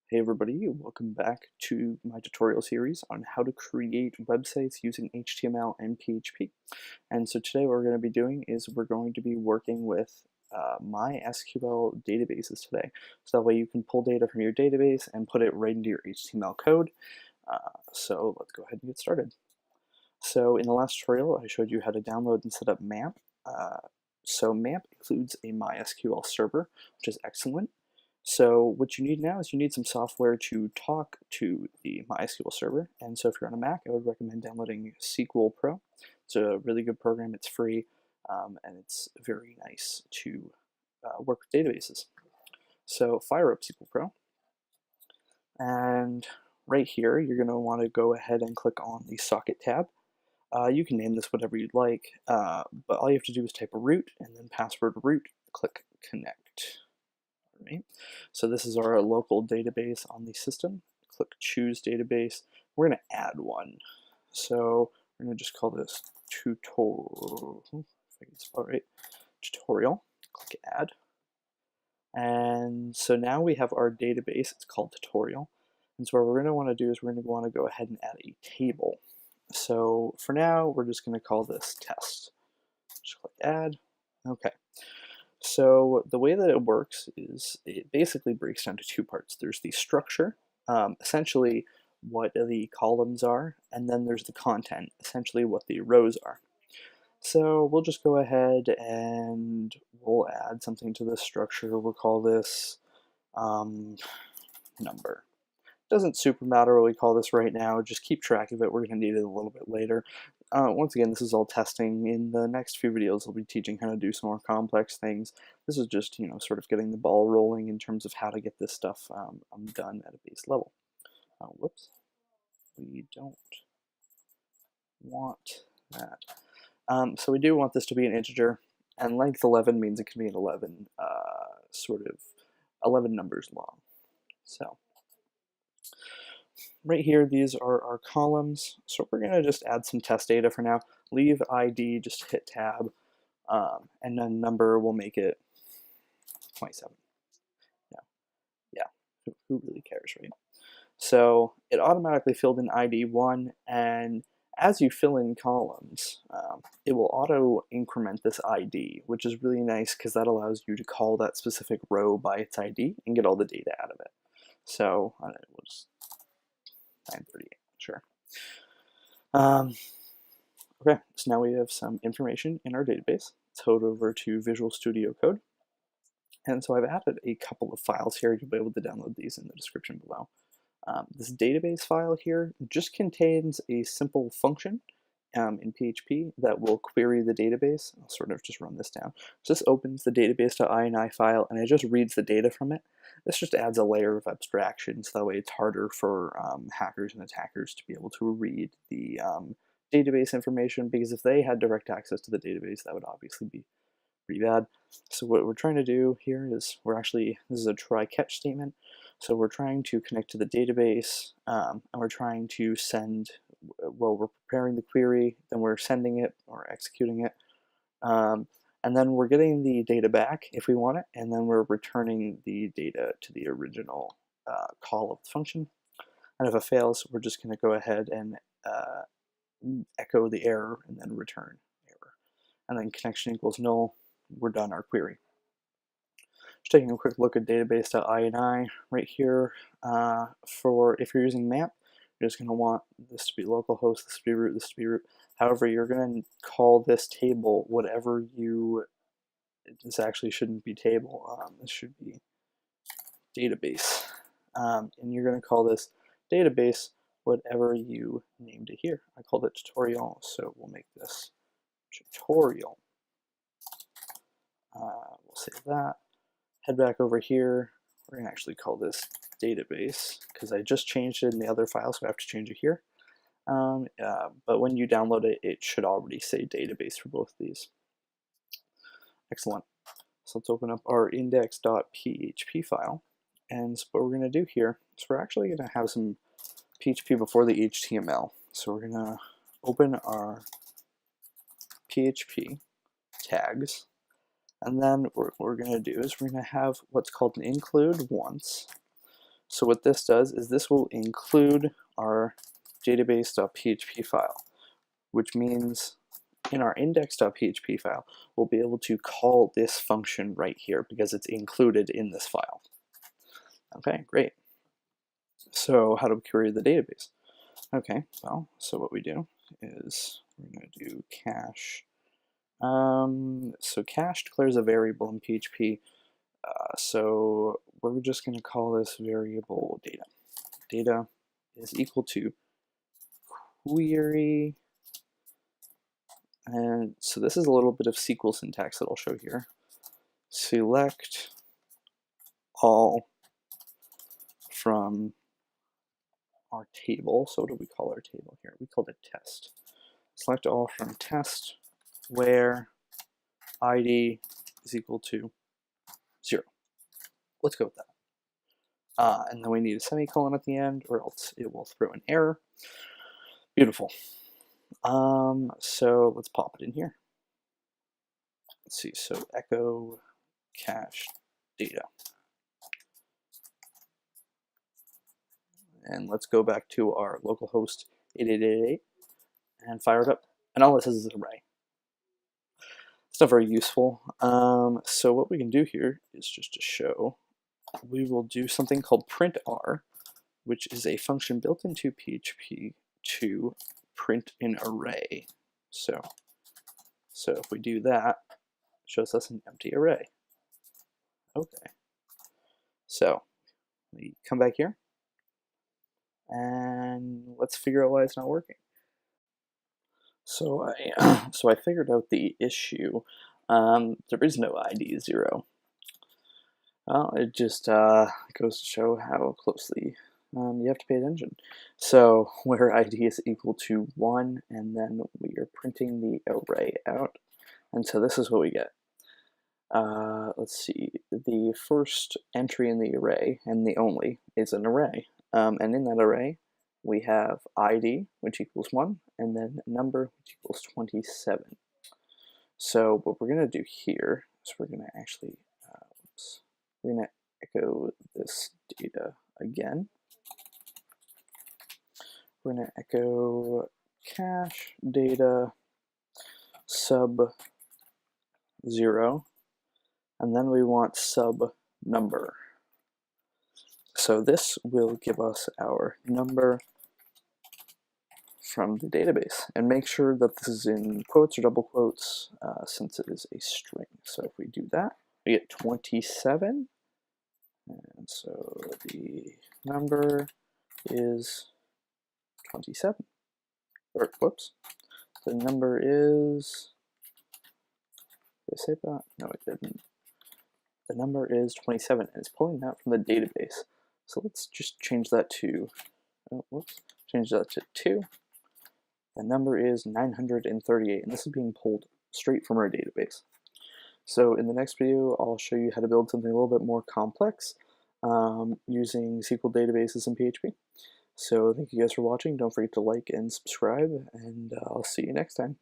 Hey everybody, welcome back to my tutorial series on how to create websites using HTML and PHP. And so today what we're going to be doing is we're going to be working with MySQL databases today. So that way you can pull data from your database and put it right into your HTML code. So let's go ahead and get started. So in the last tutorial I showed you how to download and set up MAMP. So MAMP includes a MySQL server, which is excellent. So what you need now is you need some software to talk to the MySQL server. And so if you're on a Mac, I would recommend downloading SQL Pro. It's a really good program. It's free, and it's very nice to work with databases. So fire up SQL Pro. And right here, you're going to want to go ahead and click on the Socket tab. You can name this whatever you'd like, but all you have to do is type root and then password root, click connect. Right? So this is our local database on the system. Click choose database. We're going to add one. So we're going to just call this tutorial. If I can spell it right. Tutorial. Click add. And so now we have our database. It's called tutorial. And so what we're going to want to do is we're going to want to go ahead and add a table. So for now, we're just going to call this test. Just click add. Okay. So the way that it works is it basically breaks down to two parts. There's the structure, essentially what the columns are, and then there's the content, essentially what the rows are. So we'll just go ahead and we'll add something to this structure. We'll call this number. Doesn't super matter what we call this right now, just keep track of it. We're going to need it a little bit later. Once again, this is all testing. In the next few videos, I'll be teaching how to do some more complex things. This is just, sort of getting the ball rolling in terms of how to get this stuff done at a base level. Whoops, we don't want that. So we do want this to be an integer, and length 11 means it can be an 11, sort of 11 numbers long. So right here, these are our columns. So we're going to just add some test data for now. Leave ID, just hit tab, and then number, we'll make it 27. Yeah, who really cares, right? So it automatically filled in ID 1, and as you fill in columns, it will auto increment this ID, which is really nice because that allows you to call that specific row by its ID and get all the data out of it. So we'll just 938, sure. Okay, so now we have some information in our database. Let's head over to Visual Studio Code. And so I've added a couple of files here. You'll be able to download these in the description below. This database file here just contains a simple function in PHP that will query the database. I'll sort of just run this down. So this opens the database.ini file and it just reads the data from it. This just adds a layer of abstraction so that way it's harder for hackers and attackers to be able to read the database information, because if they had direct access to the database, that would obviously be pretty bad. So what we're trying to do here is this is a try-catch statement. So we're trying to connect to the database, and we're trying to send, well, we're preparing the query, then we're sending it or executing it, and then we're getting the data back if we want it, and then we're returning the data to the original call of the function. And if it fails, we're just going to go ahead and echo the error and then return error. And then connection equals null. We're done our query. Just taking a quick look at database.ini right here. For if you're using MAMP, you're just going to want this to be localhost, this to be root, this to be root. However, you're going to call this table whatever this actually shouldn't be table. This should be database. And you're going to call this database whatever you named it here. I called it tutorial, so we'll make this tutorial. We'll save that. Head back over here. We're going to actually call this database because I just changed it in the other file, so I have to change it here. But when you download it, it should already say database for both of these. Excellent. So let's open up our index.php file. And so what we're going to do here is we're actually going to have some PHP before the HTML. So we're going to open our PHP tags. And then what we're going to do is we're going to have what's called an include once. So what this does is this will include our database.php file, which means in our index.php file, we'll be able to call this function right here because it's included in this file. Okay, great. So how do we query the database? Okay, well, so what we do is we're going to do cache. So cache declares a variable in PHP. So we're just going to call this variable data. Data is equal to query. And so this is a little bit of SQL syntax that I'll show here. Select all from our table. So what do we call our table here? We called it test. Select all from test where ID is equal to 0. Let's go with that. And then we need a semicolon at the end, or else it will throw an error. Beautiful. So let's pop it in here. Let's see, so echo cache data. And let's go back to our localhost 8888 and fire it up. And all this is an array. It's not very useful. So what we can do here is just to show, we will do something called printr, which is a function built into PHP to print an array. So if we do that, it shows us an empty array. Okay. So we come back here and let's figure out why it's not working. So I figured out the issue. There is no ID 0. Well, it just goes to show how closely you have to pay attention. So where ID is equal to 1, and then we are printing the array out. And so this is what we get. Let's see, the first entry in the array, and the only, is an array. And in that array, we have ID, which equals 1, and then number, which equals 27. So what we're going to do here is we're going to actually, we're going to echo this data again. We're going to echo cache data sub 0, and then we want sub number. So this will give us our number from the database, and make sure that this is in quotes or double quotes since it is a string. So if we do that, we get 27, and so the number is 27. Or whoops, the number is, did I say that? No, it didn't. The number is 27, and it's pulling that from the database. So let's just change that to, change that to 2. The number is 938, and this is being pulled straight from our database. So in the next video, I'll show you how to build something a little bit more complex using SQL databases in PHP. So thank you guys for watching. Don't forget to like and subscribe, and I'll see you next time.